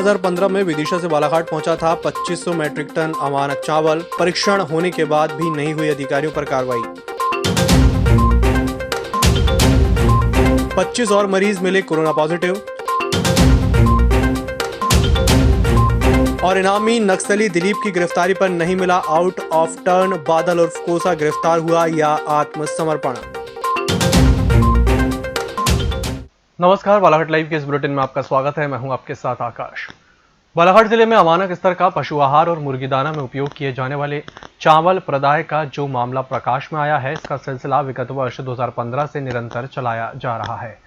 2015 में विदिशा से बालाघाट पहुंचा था 2500 मैट्रिक टन अमानक चावल। परीक्षण होने के बाद भी नहीं हुई अधिकारियों पर कार्रवाई। 25 और मरीज मिले कोरोना पॉजिटिव। और इनामी नक्सली दिलीप की गिरफ्तारी पर नहीं मिला आउट ऑफ टर्न। बादल उर्फ कोसा गिरफ्तार हुआ या आत्मसमर्पण। नमस्कार, बालाघाट लाइव के इस बुलेटिन में आपका स्वागत है। मैं हूं आपके साथ आकाश। बालाघाट जिले में अमानक स्तर का पशु आहार और मुर्गीदाना में उपयोग किए जाने वाले चावल प्रदाय का जो मामला प्रकाश में आया है, इसका सिलसिला विगत वर्ष 2015 से निरंतर चलाया जा रहा है।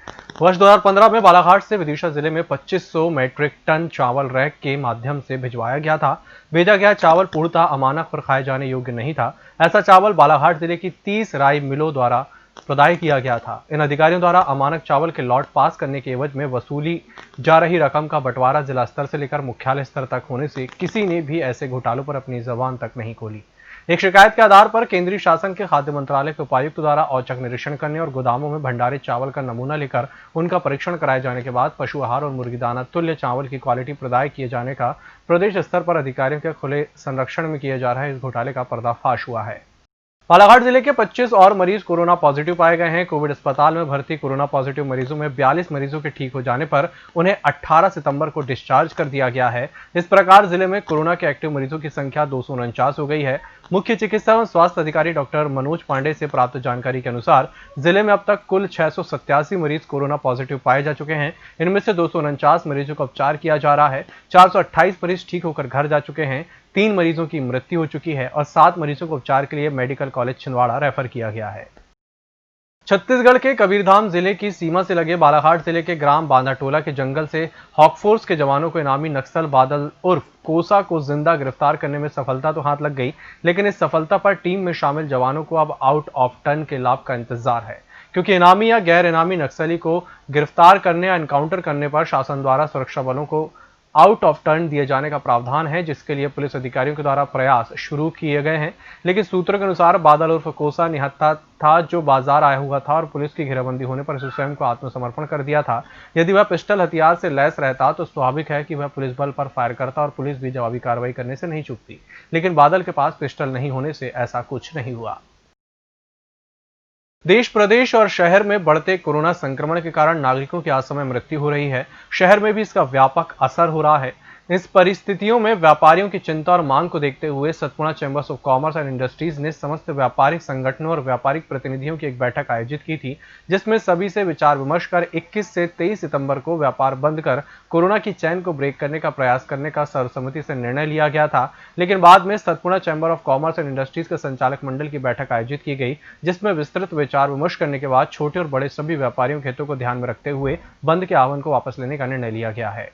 वर्ष 2015 में बालाघाट से विदिशा जिले में 2500 मैट्रिक टन चावल रैक के माध्यम से भिजवाया गया था। भेजा गया चावल पूर्णतः अमानक पर खाए जाने योग्य नहीं था। ऐसा चावल बालाघाट जिले की 30 राई मिलों द्वारा प्रदाय किया गया था। इन अधिकारियों द्वारा अमानक चावल के लॉट पास करने के एवज में वसूली जा रही रकम का बंटवारा जिला स्तर से लेकर मुख्यालय स्तर तक होने से किसी ने भी ऐसे घोटालों पर अपनी जबान तक नहीं खोली। एक शिकायत के आधार पर केंद्रीय शासन के खाद्य मंत्रालय के उपायुक्त द्वारा औचक निरीक्षण करने और गोदामों में भंडारे चावल का नमूना लेकर उनका परीक्षण कराए जाने के बाद पशु आहार और मुर्गीदाना तुल्य चावल की क्वालिटी प्रदाय किए जाने का प्रदेश स्तर पर अधिकारियों के खुले संरक्षण में किए जा रहे इस घोटाले का पर्दाफाश हुआ है। बालाघाट जिले के 25 और मरीज कोरोना पॉजिटिव पाए गए हैं। कोविड अस्पताल में भर्ती कोरोना पॉजिटिव मरीजों में 42 मरीजों के ठीक हो जाने पर उन्हें 18 सितंबर को डिस्चार्ज कर दिया गया है। इस प्रकार जिले में कोरोना के एक्टिव मरीजों की संख्या 249 हो गई है। मुख्य चिकित्सा एवं स्वास्थ्य अधिकारी डॉक्टर मनोज पांडे से प्राप्त जानकारी के अनुसार जिले में अब तक कुल 687 मरीज कोरोना पॉजिटिव पाए जा चुके हैं। इनमें से 249 मरीजों का उपचार किया जा रहा है। 428 मरीज ठीक होकर घर जा चुके हैं। 3 मरीजों की मृत्यु हो चुकी है और 7 मरीजों को उपचार के लिए मेडिकल कॉलेज छिंदवाड़ा रेफर किया गया है। छत्तीसगढ़ के कबीरधाम जिले की सीमा से लगे बालाघाट जिले के ग्राम बांधाटोला के जंगल से हॉकफोर्स के जवानों को इनामी नक्सल बादल उर्फ कोसा को जिंदा गिरफ्तार करने में सफलता तो हाथ लग गई, लेकिन इस सफलता पर टीम में शामिल जवानों को अब आउट ऑफ टर्न के लाभ का इंतजार है, क्योंकि इनामी या गैर इनामी नक्सली को गिरफ्तार करने या एनकाउंटर करने पर शासन द्वारा सुरक्षा बलों को आउट ऑफ टर्न दिए जाने का प्रावधान है, जिसके लिए पुलिस अधिकारियों के द्वारा प्रयास शुरू किए गए हैं। लेकिन सूत्रों के अनुसार बादल उर्फ कोसा निहत्था था जो बाजार आया हुआ था और पुलिस की घेराबंदी होने पर उसे स्वयं को आत्मसमर्पण कर दिया था। यदि वह पिस्टल हथियार से लैस रहता तो स्वाभाविक है कि वह पुलिस बल पर फायर करता और पुलिस भी जवाबी कार्रवाई करने से नहीं चूकती, लेकिन बादल के पास पिस्टल नहीं होने से ऐसा कुछ नहीं हुआ। देश, प्रदेश और शहर में बढ़ते कोरोना संक्रमण के कारण नागरिकों की असमय मृत्यु हो रही है। शहर में भी इसका व्यापक असर हो रहा है। इस परिस्थितियों में व्यापारियों की चिंता और मांग को देखते हुए Satpura chambers of commerce and industries ने समस्त व्यापारिक संगठनों और व्यापारिक प्रतिनिधियों की एक बैठक आयोजित की थी, जिसमें सभी से विचार विमर्श कर 21 से 23 सितंबर को व्यापार बंद कर कोरोना की चैन को ब्रेक करने का प्रयास करने का सर्वसम्मति से निर्णय लिया गया था। लेकिन बाद में Satpura chamber of commerce and industries के संचालक मंडल की बैठक आयोजित की गई, जिसमें विस्तृत विचार विमर्श करने के बाद छोटे और बड़े सभी व्यापारियों के हितों को ध्यान में रखते हुए बंद के आह्वान को वापस लेने का निर्णय लिया गया है।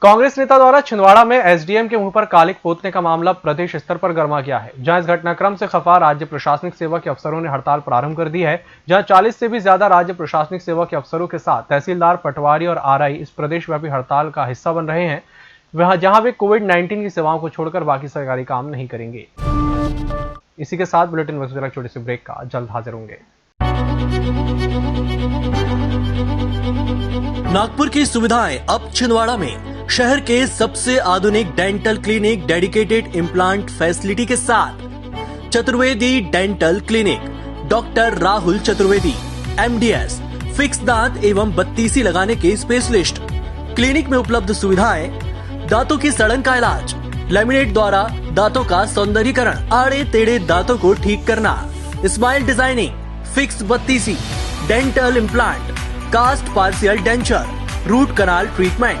कांग्रेस नेता द्वारा छिंदवाड़ा में एसडीएम के मुंह पर कालिक पोतने का मामला प्रदेश स्तर पर गर्मा गया है, जहां इस घटनाक्रम से खफा राज्य प्रशासनिक सेवा के अफसरों ने हड़ताल प्रारंभ कर दी है। जहां 40 से भी ज्यादा राज्य प्रशासनिक सेवा के अफसरों के साथ तहसीलदार, पटवारी और आरआई इस प्रदेशव्यापी हड़ताल का हिस्सा बन रहे हैं, जहां वे कोविड-19 की सेवाओं को छोड़कर बाकी सरकारी काम नहीं करेंगे। इसी के साथ बुलेटिन में छोटे से ब्रेक का जल्द हाजिर होंगे। नागपुर की सुविधाएं अब छिंदवाड़ा में। शहर के सबसे आधुनिक dental clinic dedicated implant facility के साथ Chaturvedi dental clinic, doctor Rahul Chaturvedi MDS, fix दांत एवं बत्तीसी लगाने के स्पेशलिस्ट। क्लिनिक में उपलब्ध सुविधाएं: दांतों की सड़न का इलाज, लैमिनेट द्वारा दांतों का सौंदर्यीकरण, आड़े टेढ़े दांतों को ठीक करना, स्माइल डिजाइनिंग, फिक्स बत्तीसी, dental implant, cast partial denture, root canal treatment,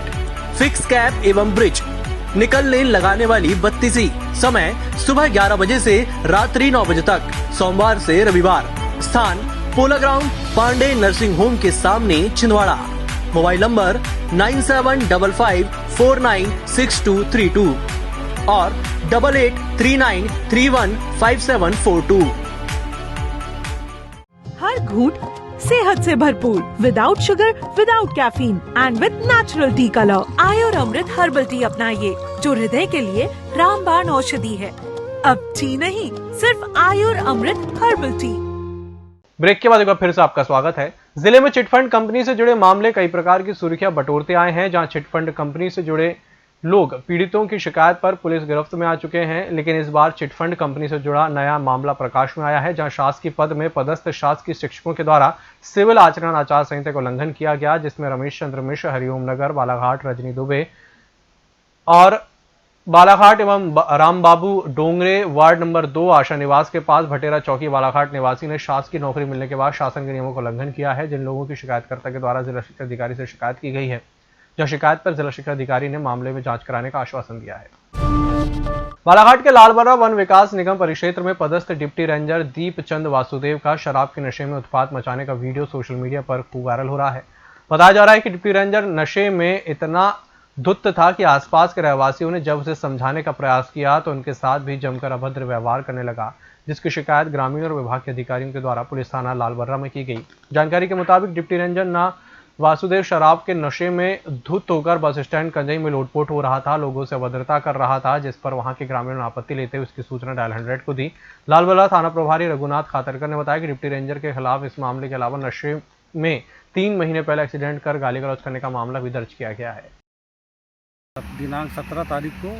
fix cap एवं ब्रिज, निकल लेन लगाने वाली बत्तीसी। समय सुबह 11 बजे से रात्रि 9 बजे तक, सोमवार से रविवार। स्थान पोला ग्राउंड, पांडे नर्सिंग होम के सामने, छिंदवाड़ा। मोबाइल नंबर 9755496232 और 8839315742। हर घूंट सेहत से भरपूर, without sugar, without caffeine and with natural tea colour. Ayur Amrit herbal tea अपनाइए, जो हृदय के लिए रामबाण औषधि है। अब टी नहीं, सिर्फ आयुर अमृत हर्बल टी। ब्रेक के बाद एक बार फिर से आपका स्वागत है। जिले में चिटफंड कंपनी से जुड़े मामले कई प्रकार की सुर्खियां बटोरते आए हैं, जहां चिटफंड कंपनी से जुड़े लोग पीड़ितों की शिकायत पर पुलिस गिरफ्त में आ चुके हैं, लेकिन इस बार चिटफंड कंपनी से जुड़ा नया मामला प्रकाश में आया है, जहां शासकीय पद में पदस्थ शासकीय शिक्षकों के द्वारा सिविल आचरण आचार संहिता का उल्लंघन किया गया, जिसमें रमेश चंद्र मिश्र, हरिओम नगर, बालाघाट, रजनी दुबे और बालाघाट एवं रामबाबू डोंगरे वार्ड नंबर 2 आशा निवास के पास भटेरा चौकी बालाघाट निवासी ने शासकीय नौकरी मिलने के बाद शासन के नियमों का उल्लंघन किया है। जिन लोगों की शिकायतकर्ता के द्वारा जिला शिक्षा अधिकारी से शिकायत की गई है, जहां शिकायत पर जिला शिक्षा अधिकारी ने मामले में जांच कराने का आश्वासन दिया है। बालाघाट के लालबर्रा वन विकास निगम परिक्षेत्र में पदस्थ डिप्टी रेंजर दीपचंद वासुदेव का शराब के नशे में उत्पात मचाने का वीडियो सोशल मीडिया पर खूब वायरल हो रहा है। बताया जा रहा है कि डिप्टी रेंजर नशे में इतना धुत था कि आसपास के रहवासियों ने जब उसे समझाने का प्रयास किया तो उनके साथ भी जमकर अभद्र व्यवहार करने लगा, जिसकी शिकायत ग्रामीण और विभाग के अधिकारियों के द्वारा पुलिस थाना लालबर्रा में की गई। जानकारी के मुताबिक डिप्टी रेंजर ना वासुदेव शराब के नशे में धुत होकर बस स्टैंड कंजई में लोटपोट हो रहा था, लोगों से अभद्रता कर रहा था, जिस पर वहां के ग्रामीणों ने आपत्ति लेते हुए उसकी सूचना डायल 100 को दी। लालबर्रा थाना प्रभारी रघुनाथ खातरकर ने बताया कि डिप्टी रेंजर के खिलाफ इस मामले के अलावा नशे में 3 महीने पहले एक्सीडेंट कर गाली गलौज करने का मामला भी दर्ज किया गया है। दिनांक 17 तारीख को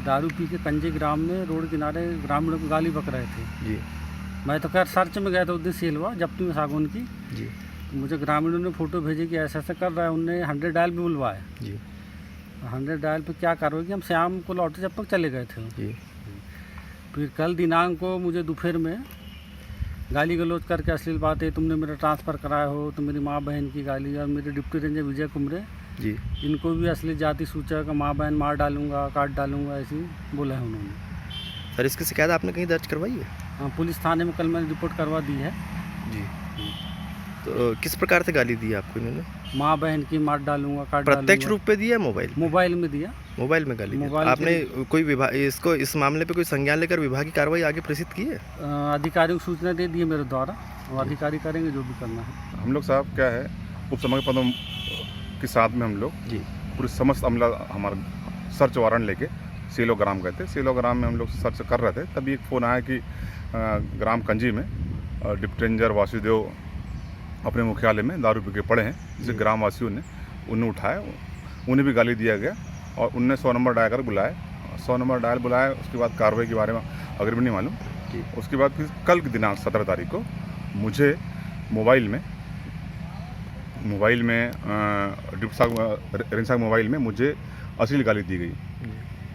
दारू पी के कंजे ग्राम में रोड किनारे ग्रामीणों को गाली बक रहे थे जी। मैं तो खैर सर्च में गया था उस दिन सेल हुआ जब्ती में सागौन की जी। तो मुझे ग्रामीणों ने फ़ोटो भेजे कि ऐसा ऐसा कर रहा है। उनने 100 डायल भी बुलवाया जी। 100 डायल पे क्या कार्रवाई की, हम शाम को लौटे जब तक चले गए थे जी। फिर कल दिनांक को मुझे दोपहर में गाली गलौज करके अश्लील बात है, तुमने मेरा ट्रांसफ़र कराया हो, तो मेरी माँ बहन की गाली, और मेरे डिप्टी रेंजर विजय कुमरे जी। इनको भी असली जाति सूचक माँ बहन मार डालूंगा, काट डालूंगा, ऐसी बोला है उन्होंने। सर, इसकी शिकायत आपने कहीं दर्ज करवाई है? हाँ, पुलिस थाने में कल मैंने रिपोर्ट करवा दी है। जी। तो किस प्रकार से गाली दी आपको इन्होंने? माँ बहन की मार डालूंगा, काट प्रत्यक्ष डालूंगा। रूप पे दिया, मोबाइल मोबाइल में दिया। मोबाइल में गाली दी। मोबाइल आपने कोई विभाग इसको इस मामले पे कोई संज्ञान लेकर विभागीय कार्रवाई आगे प्रेषित की है? अधिकारियों को सूचना दे दी है मेरे द्वारा, और अधिकारी करेंगे जो भी करना है। हम लोग साहब क्या है, उप समग्र पदों के साथ में हम लोग जी। पूरे समस्त अमला हमारा सर्च वारंट लेके सेलो ग्राम गए थे। सेलो ग्राम में हम लोग सर्च कर रहे थे, तभी एक फ़ोन आया कि ग्राम कंजी में डिप्टी रेंजर वासुदेव अपने मुख्यालय में दारू पी के पड़े हैं, जिसे ग्रामवासियों ने उन्हें उठाया, उन्हें भी गाली दिया गया और उनने 100 नंबर डायल कर बुलाया। 100 नंबर डायल बुलाया, उसके बाद कार्रवाई के बारे में अगर भी नहीं मालूम। उसके बाद फिर कल के दिनांक 17 तारीख को मुझे मोबाइल में डिप्टी साहब रेंजर साहब मोबाइल में मुझे अश्लील गाली दी गई।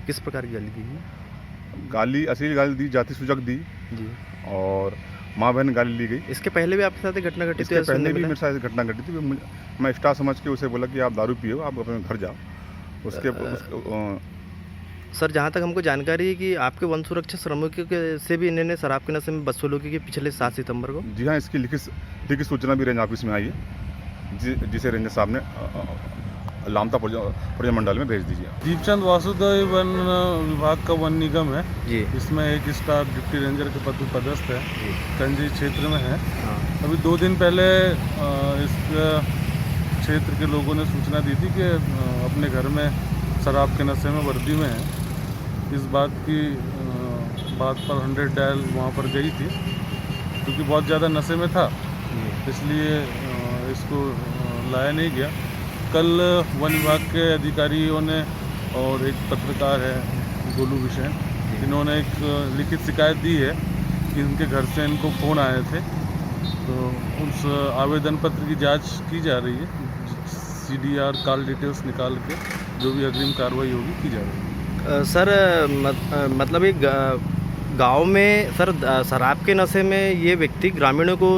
किस प्रकार की गाली दी गई? गाली अश्लील गाली दी, जाति सूचक दी जी। और माँ बहन गाली दी गई। इसके पहले भी आपके साथ एक घटना घटी थी? इसके पहले भी मेरे साथ एक घटना घटी थी। मैं स्टार समझ के उसे बोला कि आप दारू पियो, आप अपने घर जाओ। सर, जहाँ तक हमको जानकारी है कि आपके वन सुरक्षा श्रमिकों के से भी इन्होंने शराब के नशे में बदसलूकी की पिछले 7 सितंबर को। जी हाँ, इसकी लिखित सूचना भी रेंज ऑफिस में आई है, जिसे रेंजर साहब ने लामता परिजन मंडल में भेज दीजिए। दीपचंद वासुदेव वन विभाग का वन निगम है जी। इसमें एक स्टाफ डिप्टी रेंजर के पद पर पदस्थ है, कंजी क्षेत्र में है। हाँ। अभी 2 दिन पहले इस क्षेत्र के लोगों ने सूचना दी थी कि अपने घर में शराब के नशे में वर्दी में है। इस बात पर 100 डायल वहाँ पर गई थी, क्योंकि बहुत ज़्यादा नशे में था, इसलिए इसको लाया नहीं गया। कल वन विभाग के अधिकारियों ने और एक पत्रकार है गोलू विशेन, इन्होंने एक लिखित शिकायत दी है कि उनके घर से इनको फ़ोन आए थे, तो उस आवेदन पत्र की जांच की जा रही है। CDR कॉल डिटेल्स निकाल के जो भी अग्रिम कार्रवाई होगी की जा रही है। सर, मतलब ये गांव में सर शराब के नशे में ये व्यक्ति ग्रामीणों को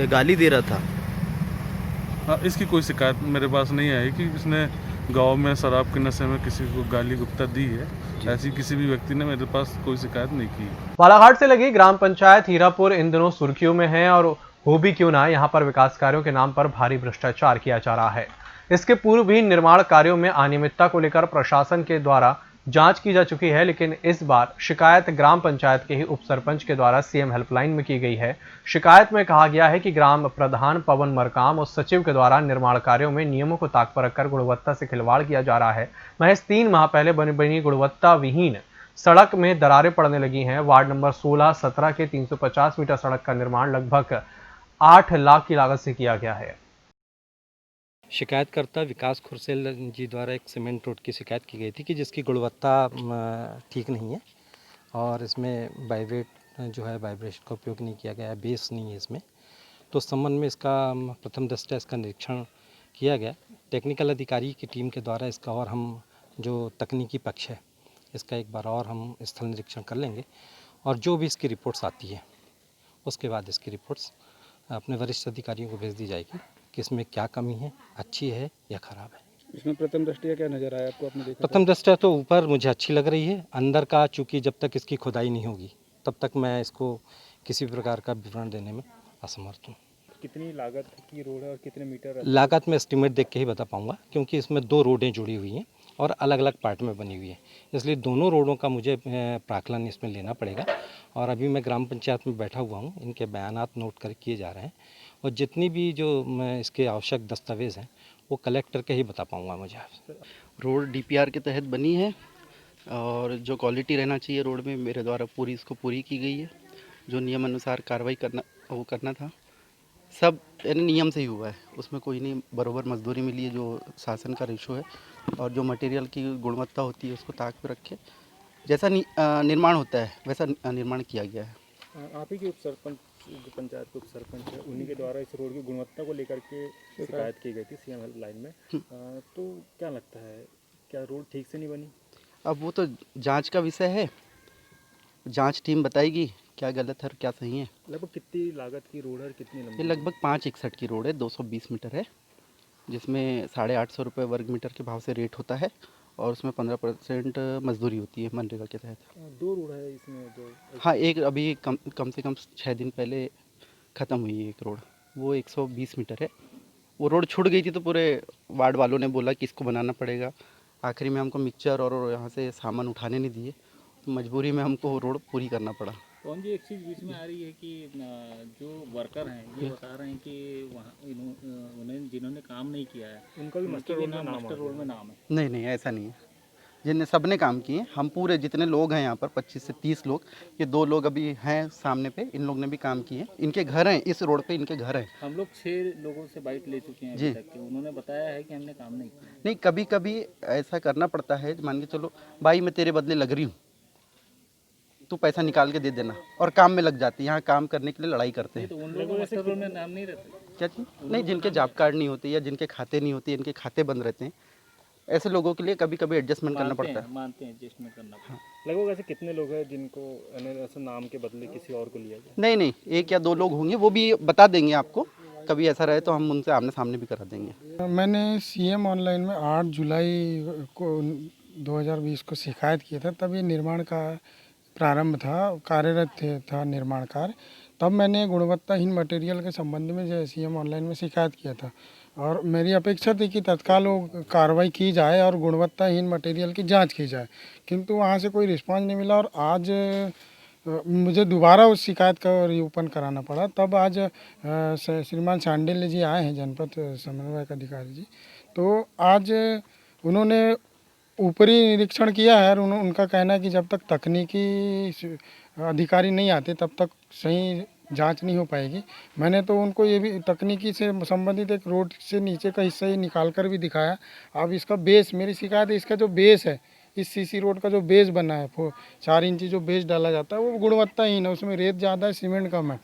गाली दे रहा था। हाँ, इसकी कोई शिकायत मेरे पास नहीं आई कि इसने गांव में शराब के नशे में किसी को गाली गुप्ता दी है। ऐसी किसी भी व्यक्ति ने मेरे पास कोई शिकायत नहीं की। बालाघाट से लगी ग्राम पंचायत हीरापुर इन दिनों सुर्खियों में है, और हो भी क्यों ना, यहाँ पर विकास कार्यों के नाम पर भारी भ्रष्टाचार किया जा रहा है। इसके पूर्व भी निर्माण कार्यों में अनियमितता को लेकर प्रशासन के द्वारा जांच की जा चुकी है, लेकिन इस बार शिकायत ग्राम पंचायत के ही उप सरपंच के द्वारा CM हेल्पलाइन में की गई है। शिकायत में कहा गया है कि ग्राम प्रधान पवन मरकाम और सचिव के द्वारा निर्माण कार्यों में नियमों को ताक पर रखकर गुणवत्ता से खिलवाड़ किया जा रहा है। महज 3 माह पहले बनी गुणवत्ता विहीन सड़क में दरारें पड़ने लगी हैं। वार्ड नंबर 16-17 के 350 मीटर सड़क का निर्माण लगभग 8 लाख की लागत से किया गया है। शिकायतकर्ता विकास खुरसेल जी द्वारा एक सीमेंट रोड की शिकायत की गई थी कि जिसकी गुणवत्ता ठीक नहीं है और इसमें वाइब्रेट जो है वाइब्रेशन का उपयोग नहीं किया गया है, बेस नहीं है इसमें। तो उस संबंध में इसका प्रथम दृष्टया इसका निरीक्षण किया गया। टेक्निकल अधिकारी की टीम के द्वारा इसका और हम जो तकनीकी पक्ष है इसका एक बार और हम स्थल निरीक्षण कर लेंगे और जो भी इसकी रिपोर्ट्स आती है उसके बाद इसकी रिपोर्ट्स अपने वरिष्ठ अधिकारियों को भेज दी जाएगी कि इसमें क्या कमी है, अच्छी है या ख़राब है। इसमें प्रथम दृष्टया क्या नज़र आया आपको, आपने देखा? प्रथम दृष्टया तो ऊपर मुझे अच्छी लग रही है, अंदर का चूँकि जब तक इसकी खुदाई नहीं होगी तब तक मैं इसको किसी भी प्रकार का विवरण देने में असमर्थ हूँ। कितनी लागत की रोड है और कितने मीटर? लागत में एस्टीमेट देख के ही बता पाऊँगा क्योंकि इसमें 2 रोडें जुड़ी हुई हैं और अलग अलग पार्ट में बनी हुई है, इसलिए दोनों रोडों का मुझे प्राकलन इसमें लेना पड़ेगा। और अभी मैं ग्राम पंचायत में बैठा हुआ हूँ, इनके बयानात नोट कर किए जा रहे हैं और जितनी भी जो इसके आवश्यक दस्तावेज़ हैं वो कलेक्टर के ही बता पाऊँगा मुझे। रोड डीपीआर के तहत बनी है और जो क्वालिटी रहना चाहिए रोड में मेरे द्वारा पूरी की गई है। जो नियम अनुसार कार्रवाई करना था सब नियम से ही हुआ है, उसमें कोई नहीं। बराबर मजदूरी मिली है जो शासन का रेशो है और जो मटेरियल की गुणवत्ता होती है उसको ताक पे रख के जैसा निर्माण होता है वैसा निर्माण किया गया है। आप ही के उप सरपंच, पंचायत के उप सरपंच है, उन्हीं के द्वारा इस रोड की गुणवत्ता को लेकर के शिकायत की गई थी सीएम हेल्पलाइन में। तो क्या लगता है, क्या रोड ठीक से नहीं बनी? अब वो तो जांच का विषय है, जांच टीम बताएगी क्या गलत है और क्या सही है। लगभग कितनी लागत की रोड है और कितनी लंबी? ये लगभग 561 की रोड है, 220 मीटर है, जिसमें 850 रुपये वर्ग मीटर के भाव से रेट होता है और उसमें 15% मजदूरी होती है मनरेगा के तहत। 2 रोड है इसमें जो? हाँ, एक अभी कम से कम 6 दिन पहले ख़त्म हुई है एक रोड, वो 120 मीटर है। वो रोड छूट गई थी तो पूरे वार्ड वालों ने बोला कि इसको बनाना पड़ेगा। आखिरी में हमको मिक्सचर और यहाँ से सामान उठाने नहीं दिए, तो मजबूरी में हमको रोड पूरी करना पड़ा। कौन जी, एक चीज़ बीच में आ रही है कि जो वर्कर हैं ये बता रहे हैं कि वहाँ उन्हें जिन्होंने काम नहीं किया है उनका भी मास्टर रोड में नाम है। नहीं, ऐसा नहीं है। जिनने सबने काम किए, हम पूरे जितने लोग हैं यहाँ पर 25 से 30 लोग, ये 2 लोग अभी हैं सामने पे, इन लोग ने भी काम किए। इनके घर हैं, इस रोड पे इनके घर हैं। हम लोग 6 लोगों से बाइट ले चुके हैं अभी तक के, उन्होंने बताया है कि हमने काम नहीं किया। नहीं, कभी कभी ऐसा करना पड़ता है, मान के चलो भाई मैं तेरे बदले लग रही हूँ, तू पैसा निकाल के दे देना, और काम में लग जाती है। यहाँ काम करने के लिए लड़ाई करते हैं। तो उन लोगों मास्टर रोड में नाम नहीं रहता? क्या चीज़? नहीं, जिनके जॉब कार्ड नहीं होते या जिनके खाते नहीं होते, इनके खाते बंद रहते हैं, ऐसे लोगों के लिए कभी कभी एडजस्टमेंट करना पड़ता है। मानते हैं एडजस्टमेंट करना पड़ता है। लगभग ऐसे कितने लोग हैं जिनको ऐसे नाम के बदले किसी और को लिया जाए? नहीं, 1 या 2 लोग होंगे, वो भी बता देंगे आपको। कभी ऐसा रहे तो हम उनसे आमने सामने भी करा देंगे। मैंने सीएम ऑनलाइन में 8 जुलाई को 2020 को शिकायत किया था, तब ये निर्माण का प्रारंभ था, कार्यरत था निर्माण कार्य। तब मैंने गुणवत्ताहीन मटेरियल के संबंध में सीएम ऑनलाइन में शिकायत किया था और मेरी अपेक्षा थी कि तत्काल कार्रवाई की जाए और गुणवत्ताहीन मटेरियल की जांच की जाए, किंतु वहाँ से कोई रिस्पांस नहीं मिला और आज मुझे दोबारा उस शिकायत का रिओपन कराना पड़ा। तब आज श्रीमान सांडिल्य जी आए हैं, जनपद समन्वयक अधिकारी जी, तो आज उन्होंने ऊपरी निरीक्षण किया है और उनका कहना है कि जब तक तकनीकी अधिकारी नहीं आते तब तक सही जांच नहीं हो पाएगी। मैंने तो उनको ये भी तकनीकी से संबंधित एक रोड से नीचे का हिस्सा ही निकाल कर भी दिखाया। अब इसका बेस, मेरी शिकायत है, इसका जो बेस है, इस सीसी रोड का जो बेस बना है 4 इंची जो बेस डाला जाता है वो गुणवत्ताहीन है, उसमें रेत ज़्यादा है, सीमेंट कम है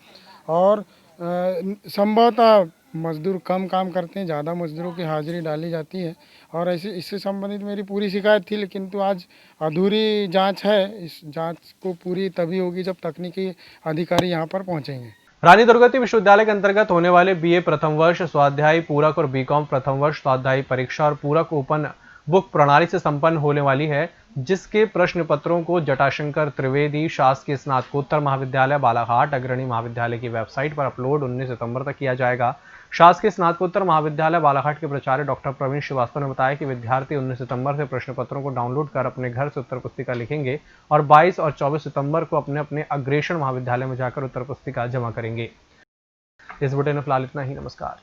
और संभवतः मजदूर कम काम करते हैं, ज़्यादा मजदूरों की हाजिरी डाली जाती है और ऐसे इससे संबंधित मेरी पूरी शिकायत थी। लेकिन तो आज अधूरी जांच है, इस जांच को पूरी तभी होगी जब तकनीकी अधिकारी यहां पर पहुंचेंगे। रानी दुर्गावती विश्वविद्यालय के अंतर्गत होने वाले बीए प्रथम वर्ष स्वाध्यायी पूरक और बीकॉम प्रथम वर्ष स्वाध्यायी परीक्षा और पूरक ओपन बुक प्रणाली से संपन्न होने वाली है, जिसके प्रश्न पत्रों को जटाशंकर त्रिवेदी शासकीय स्नातकोत्तर महाविद्यालय बालाघाट अग्रणी महाविद्यालय की वेबसाइट पर अपलोड 19 सितंबर तक किया जाएगा। शासकीय स्नातकोत्तर महाविद्यालय बालाघाट के प्राचार्य डॉक्टर प्रवीण श्रीवास्तव ने बताया कि विद्यार्थी 19 सितंबर से प्रश्न पत्रों को डाउनलोड कर अपने घर से उत्तर पुस्तिका लिखेंगे और 22 और 24 सितंबर को अपने अपने अग्रेषण महाविद्यालय में जाकर उत्तर पुस्तिका जमा करेंगे। इस बुलेटिन में फिलहाल इतना ही। नमस्कार।